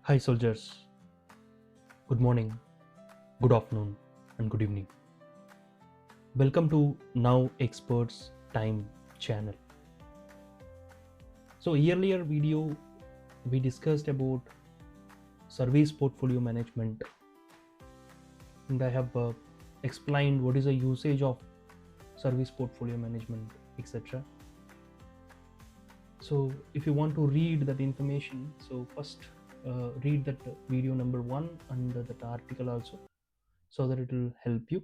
Hi, soldiers. Good morning, good afternoon, and good evening. Welcome to Now Experts Time channel. So, earlier video we discussed about service portfolio management, and I have explained what is the usage of service portfolio management, etc. So, if you want to read that information, so first read that video number one and that article also, so that it will help you.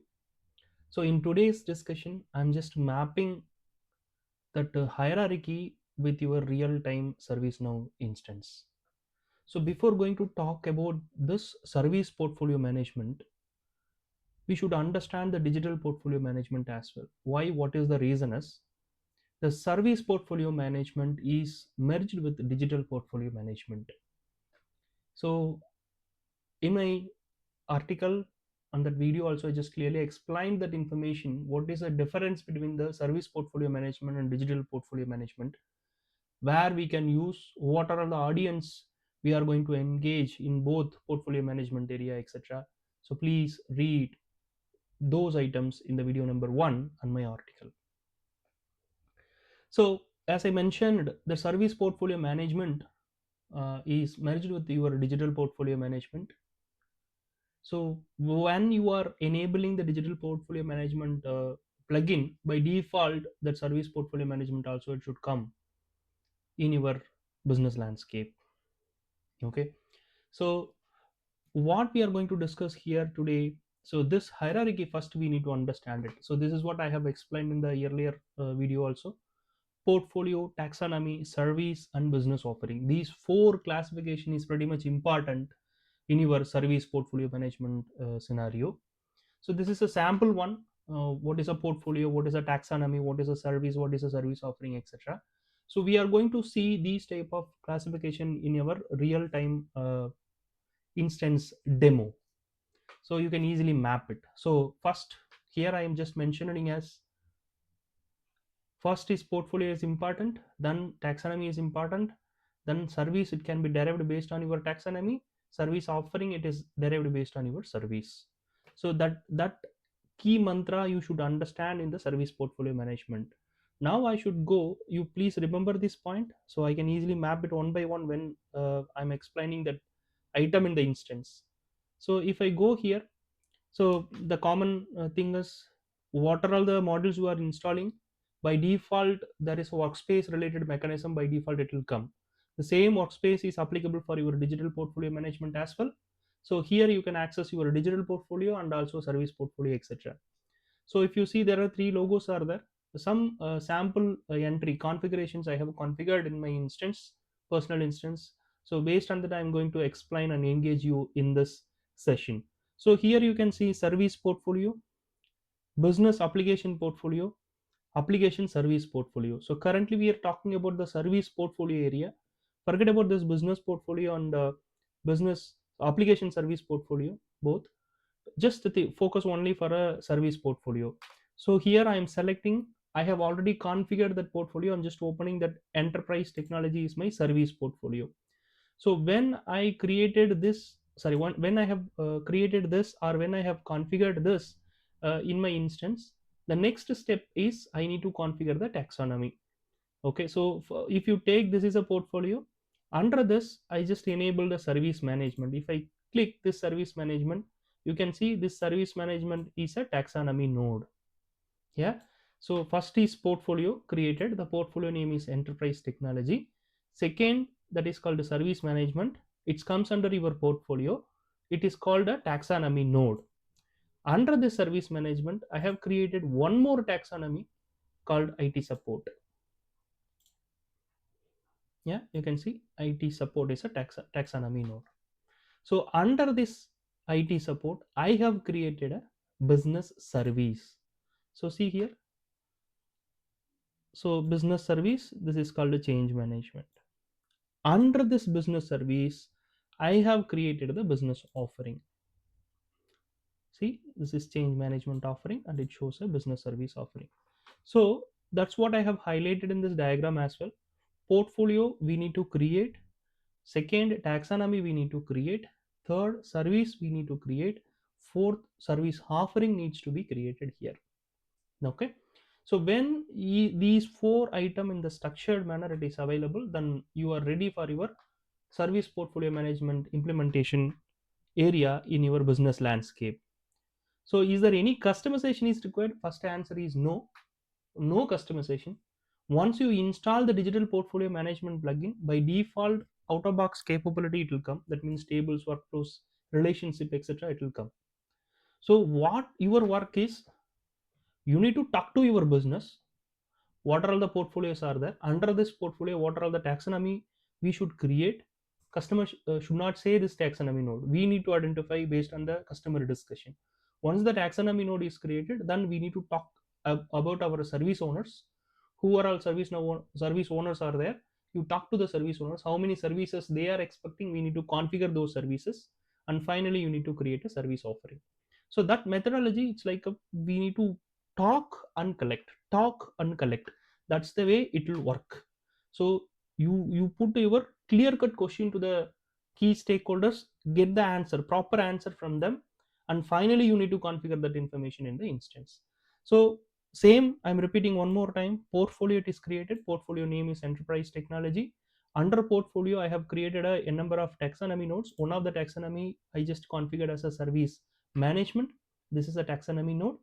So in today's discussion, I'm just mapping that hierarchy with your real-time ServiceNow instance. So before going to talk about this service portfolio management, we should understand the digital portfolio management as well. Why? What is the reason is the service portfolio management is merged with digital portfolio management. So in my article on that video also, I just clearly explained that information, what is the difference between the service portfolio management and digital portfolio management, where we can use, what are the audience we are going to engage in both portfolio management area, etc. So please read those items in the video number one and my article. So as I mentioned, the service portfolio management is merged with your digital portfolio management. So when you are enabling the digital portfolio management plugin, by default that service portfolio management also it should come in your business landscape. Okay, so what we are going to discuss here today, so this hierarchy first we need to understand it. So this is what I have explained in the earlier video also. Portfolio, taxonomy, service, and business offering, these four classification is pretty much important in your service portfolio management scenario. So this is a sample one. What is a portfolio, what is a taxonomy, what is a service, what is a service offering, etc. So we are going to see these type of classification in our real time instance demo, so you can easily map it. So first, here I am just mentioning as first is portfolio is important, then taxonomy is important, then service, it can be derived based on your taxonomy, service offering, it is derived based on your service. So that key mantra you should understand in the service portfolio management. Now I should go, you please remember this point, so I can easily map it one by one when I'm explaining that item in the instance. So if I go here, so the common thing is, what are all the modules you are installing? By default, there is a workspace related mechanism. By default, it will come. The same workspace is applicable for your digital portfolio management as well. So here you can access your digital portfolio and also service portfolio, etc. So if you see, there are three logos are there. Some sample entry configurations I have configured in my instance, personal instance. So based on that, I'm going to explain and engage you in this session. So here you can see service portfolio, business application portfolio, application service portfolio. So currently we are talking about the service portfolio area. Forget about this business portfolio and business application service portfolio both. Just focus only for a service portfolio. So here I am selecting, I have already configured that portfolio. I'm just opening that enterprise technology is my service portfolio. So when I created this, sorry, when I have created this, or when I have configured this in my instance, the next step is I need to configure the taxonomy. Okay, so if you take this is a portfolio, under this I just enable the service management. If I click this service management, you can see this service management is a taxonomy node. Yeah, so first is portfolio created, the portfolio name is enterprise technology. Second, that is called service management, it comes under your portfolio, it is called a taxonomy node. Under the service management, I have created one more taxonomy called IT support. Yeah, you can see IT support is a taxonomy node. So under this IT support, I have created a business service. So see here, so business service, this is called a change management. Under this business service, I have created the business offering. See, this is change management offering and it shows a business service offering. So that's what I have highlighted in this diagram as well. Portfolio we need to create, Second, taxonomy we need to create. Third, service we need to create. Fourth, service offering needs to be created here. Okay, so when these four item in the structured manner it is available, then you are ready for your service portfolio management implementation area in your business landscape. So is there any customization is required? First answer is no. No customization. Once you install the digital portfolio management plugin, by default out of box capability it will come. That means tables, workflows, relationship, etc. It will come. So what your work is, you need to talk to your business. What are all the portfolios are there? Under this portfolio, what are all the taxonomy we should create? Customer should not say this taxonomy node. We need to identify based on the customer discussion. Once the taxonomy node is created, then we need to talk about our service owners. Who are all service owners are there? You talk to the service owners. How many services they are expecting? We need to configure those services, and finally you need to create a service offering. So that methodology, it's like we need to talk and collect. That's the way it will work. So you put your clear cut question to the key stakeholders, get the answer, proper answer from them, and finally you need to configure that information in the instance. So same, I'm repeating one more time. Portfolio it is created. Portfolio name is enterprise technology. Under portfolio I have created a number of taxonomy nodes. One of the taxonomy I just configured as a service management. This is a taxonomy node.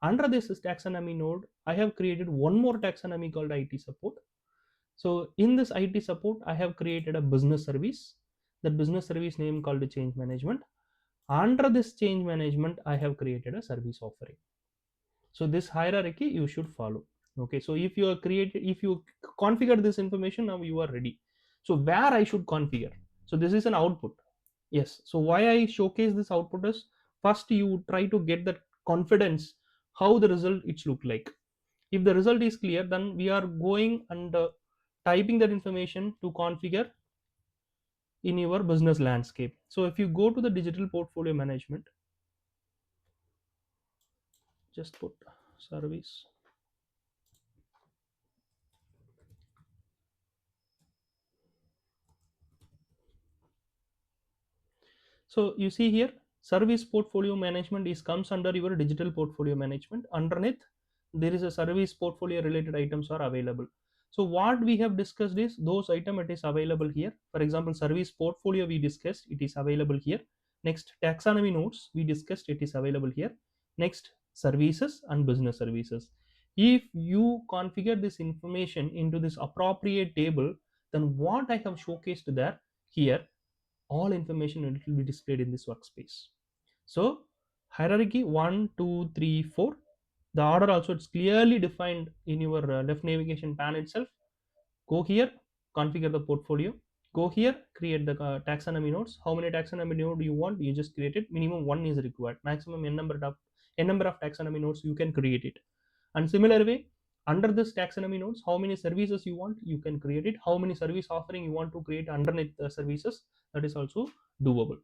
Under this taxonomy node I have created one more taxonomy called IT support. So in this IT support I have created a business service. That business service name called change management. Under this change management I have created a service offering. So this hierarchy you should follow. Okay, so if you are created, if you configure this information, now you are ready. So where I should configure? So this is an output. Yes, so why I showcase this output is, first you try to get that confidence how the result it look like. If the result is clear, then we are going and typing that information to configure in your business landscape. So if you go to the digital portfolio management, just put service. So you see here, service portfolio management is comes under your digital portfolio management. Underneath, there is a service portfolio related items are available. So what we have discussed is those item it is available here. For example, service portfolio we discussed, it is available here. Next, taxonomy notes we discussed, it is available here. Next, services and business services. If you configure this information into this appropriate table, then what I have showcased there here, all information will be displayed in this workspace. So hierarchy 1 2 3 4, the order also it's clearly defined in your left navigation panel itself. Go here, configure the portfolio. Go here, create the taxonomy nodes. How many taxonomy node you want, you just create it. Minimum one is required. Maximum n number of taxonomy nodes you can create it. And similar way, under this taxonomy nodes, how many services you want, you can create it. How many service offering you want to create underneath the services, that is also doable.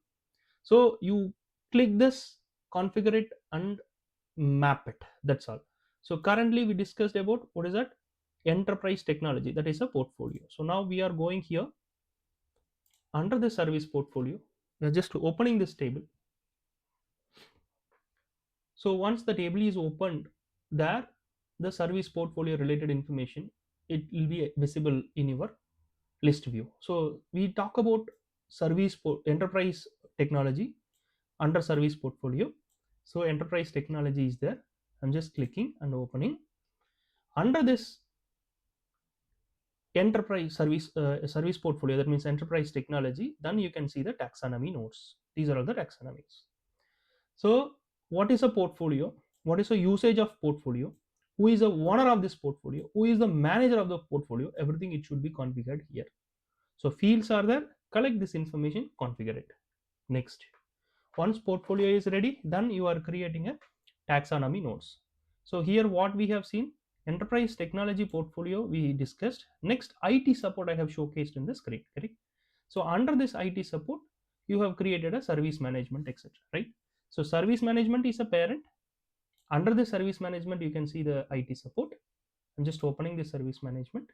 So you click this, configure it, and map it. That's all. So currently we discussed about what is that enterprise technology, that is a portfolio. So now we are going here under the service portfolio. We are just opening this table. So once the table is opened, there the service portfolio related information it will be visible in your list view. So we talk about enterprise technology under service portfolio. So enterprise technology is there. I'm just clicking and opening. Under this enterprise service portfolio, that means enterprise technology, then you can see the taxonomy nodes. These are all the taxonomies. So what is a portfolio? What is a usage of portfolio? Who is the owner of this portfolio? Who is the manager of the portfolio? Everything it should be configured here. So fields are there. Collect this information, configure it. Next, once portfolio is ready, then you are creating a taxonomy nodes. So here what we have seen, enterprise technology portfolio we discussed. Next, IT support I have showcased in the screen, correct? So under this IT support, you have created a service management, etc. Right? So service management is a parent. Under the service management, you can see the IT support. I'm just opening the service management.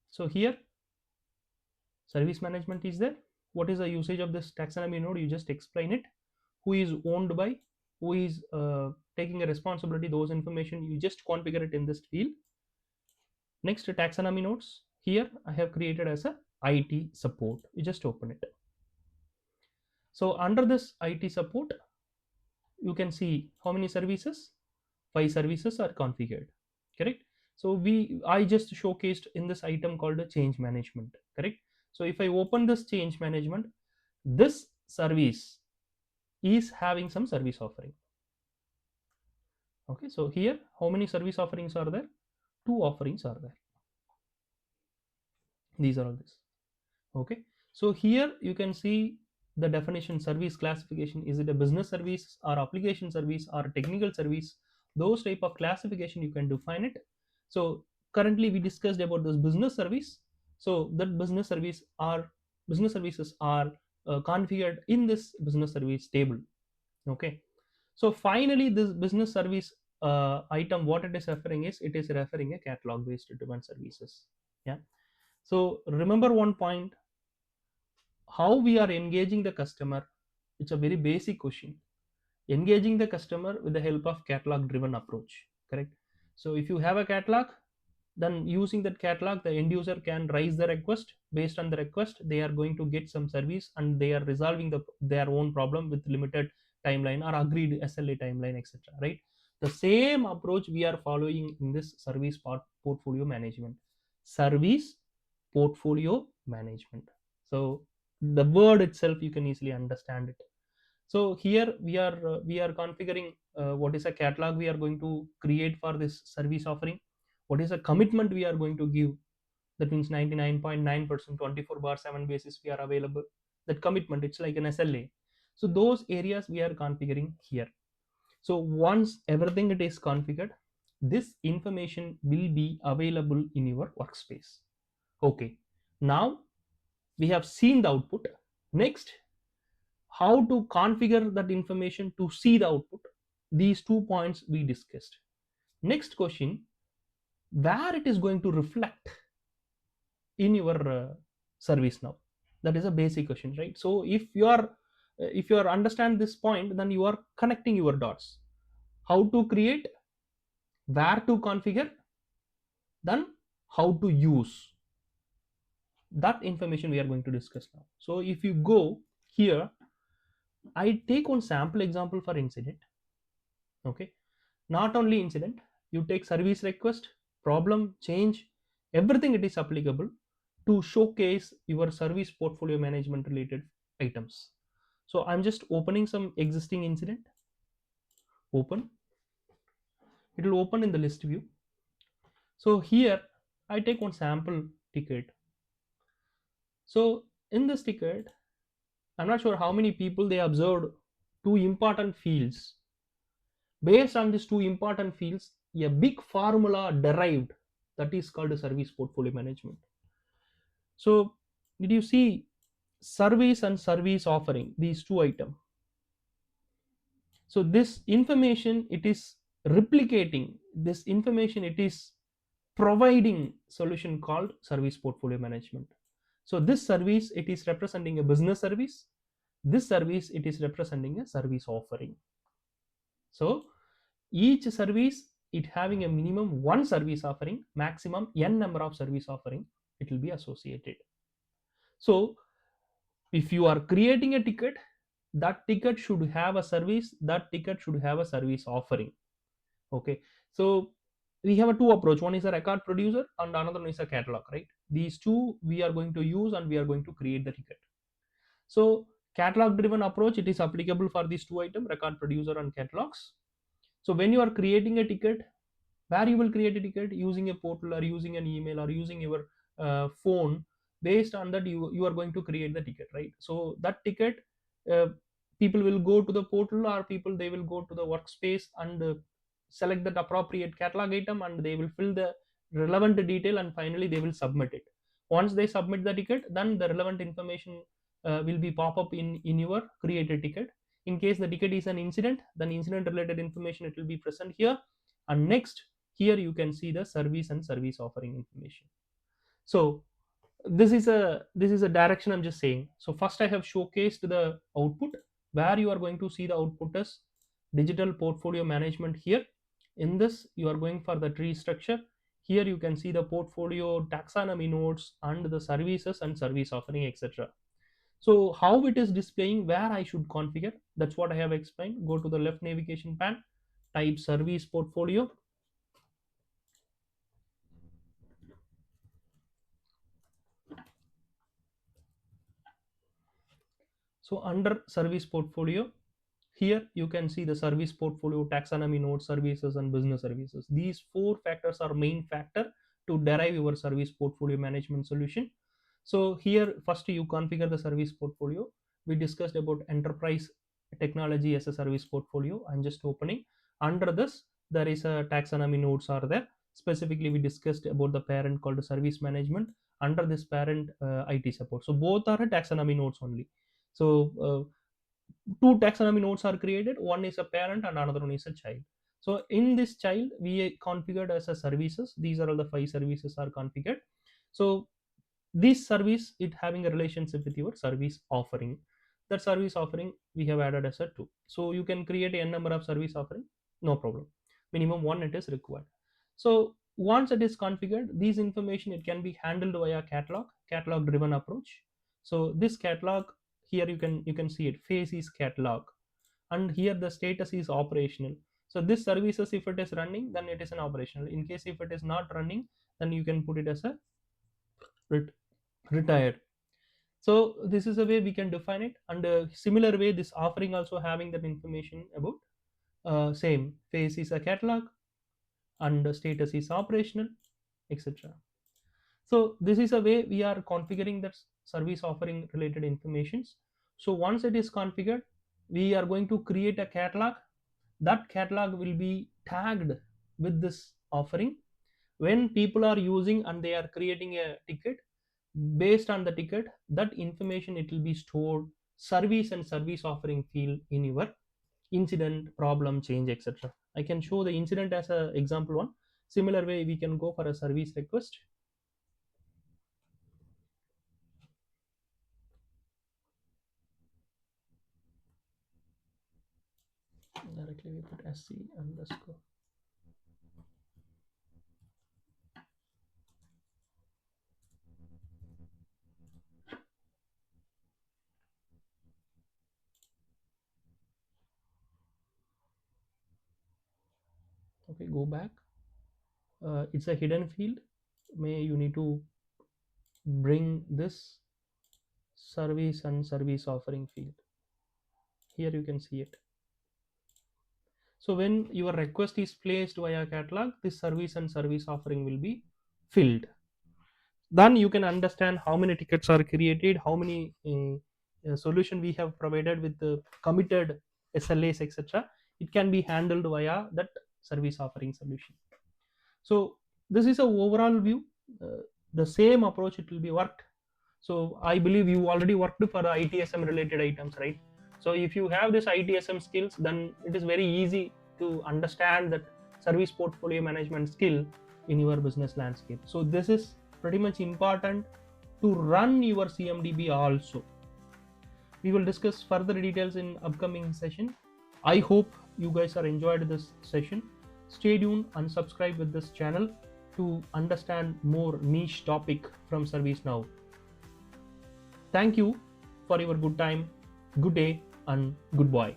So here Service management is there. What is the usage of this taxonomy node? You just explain it. Who is owned by, who is taking a responsibility, those information you just configure it in this field. Next, taxonomy nodes. Here I have created as a IT support. You just open it. So under this IT support, you can see how many services. 5 services are configured, correct? So I just showcased in this item called a change management, correct? So if I open this change management, this service is having some service offering. Okay, so here how many service offerings are there? 2 offerings are there. These are all this. Okay, so here you can see the definition. Service classification: is it a business service or application service or technical service? Those type of classification you can define it. So currently we discussed about this business service. So that business services are configured in this business service table. Okay, so finally this business service item, what it is referring is, it is referring a catalog based driven services. Yeah, so remember one point: how we are engaging the customer. It's a very basic question. Engaging the customer with the help of catalog driven approach, correct? So if you have a catalog, then using that catalog, the end user can raise the request. Based on the request, they are going to get some service, and they are resolving their own problem with limited timeline or agreed SLA timeline, etc., right? The same approach we are following in this service portfolio management. Service portfolio management. So the word itself, you can easily understand it. So here we are configuring what is a catalog we are going to create for this service offering. What is a commitment we are going to give? That means 99.9% 24/7 basis we are available. That commitment, it's like an SLA. So those areas we are configuring here. So once everything it is configured, this information will be available in your workspace. Okay, now we have seen the output. Next, how to configure that information to see the output. These 2 points we discussed. Next question: where it is going to reflect in your service now? That is a basic question, right? So if you are understand this point, then you are connecting your dots. How to create, where to configure, then how to use. That information we are going to discuss now. So if you go here, I take one sample example for incident. Okay, not only incident, you take service request, problem, change, everything it is applicable to showcase your service portfolio management related items. So I'm just opening some existing incident. Open, it will open in the list view. So here I take one sample ticket. So in this ticket, I'm not sure how many people they observed 2 important fields. Based on these 2 important fields, a big formula derived, that is called service portfolio management. So did you see service and service offering, these 2 items? So this information it is replicating, this information it is providing solution called service portfolio management. So this service it is representing a business service, this service it is representing a service offering. So each service it having a minimum one service offering, maximum n number of service offering it will be associated. So if you are creating a ticket, that ticket should have a service, that ticket should have a service offering. Okay, so we have a 2 approach. One is a record producer and another one is a catalog, right? These two we are going to use and we are going to create the ticket. So catalog driven approach, it is applicable for these 2 items, record producer and catalogs. So when you are creating a ticket, where you will create a ticket, using a portal or using an email or using your phone, based on that you are going to create the ticket, right? So that ticket, uh, people will go to the portal or people they will go to the workspace and select that appropriate catalog item and they will fill the relevant detail and finally they will submit it. Once they submit the ticket, then the relevant information will be pop up in your created ticket. In case the ticket is an incident, then incident related information it will be present here. And next, here you can see the service and service offering information. So This is a direction I'm just saying. So first I have showcased the output, where you are going to see the output as digital portfolio management. Here in this you are going for the tree structure. Here you can see the portfolio taxonomy nodes and the services and service offering, etc. So how it is displaying, where I should configure, that's what I have explained. Go to the left navigation pane, type service portfolio. So under service portfolio, here you can see the service portfolio, taxonomy node, services and business services. These four factors are main factor to derive your service portfolio management solution. So here first you configure the service portfolio. We discussed about enterprise technology as a service portfolio. I'm just opening. Under this there is a taxonomy nodes are there. Specifically we discussed about the parent called service management. Under this parent, IT support. So both are a taxonomy nodes only. So two taxonomy nodes are created. One is a parent and another one is a child. So in this child we configured as a services. These are all the five services are configured. So this service it having a relationship with your service offering. That service offering we have added as a two. So you can create a n number of service offering, no problem. Minimum one it is required. So once it is configured, these information it can be handled via catalog driven approach. So this catalog, here you can see it, phase is catalog, and here the status is operational. So this services if it is running, then it is an operational. In case if it is not running, then you can put it as a retired. So this is a way we can define it. And similar way this offering also having that information about same phase is a catalog and the status is operational, etc. So this is a way we are configuring that service offering related informations. So once it is configured, we are going to create a catalog. That catalog will be tagged with this offering. When people are using and they are creating a ticket, based on the ticket, that information it will be stored service and service offering field in your incident, problem, change, etc. I can show the incident as a example one. Similar way we can go for a service request. Directly we put sc underscore. Okay, go back. It's a hidden field. May you need to bring this service and service offering field. Here you can see it. So when your request is placed via catalog, this service and service offering will be filled. Then you can understand how many tickets are created, how many solution we have provided with the committed SLAs, etc. It can be handled via that service offering solution. So this is a overall view. The same approach it will be worked. So I believe you already worked for ITSM related items, right? So if you have this ITSM skills, then it is very easy to understand that service portfolio management skill in your business landscape. So this is pretty much important to run your CMDB also. We will discuss further details in upcoming session. I hope you guys are enjoyed this session. Stay tuned and subscribe with this channel to understand more niche topic from ServiceNow. Thank you for your good time, good day, and goodbye.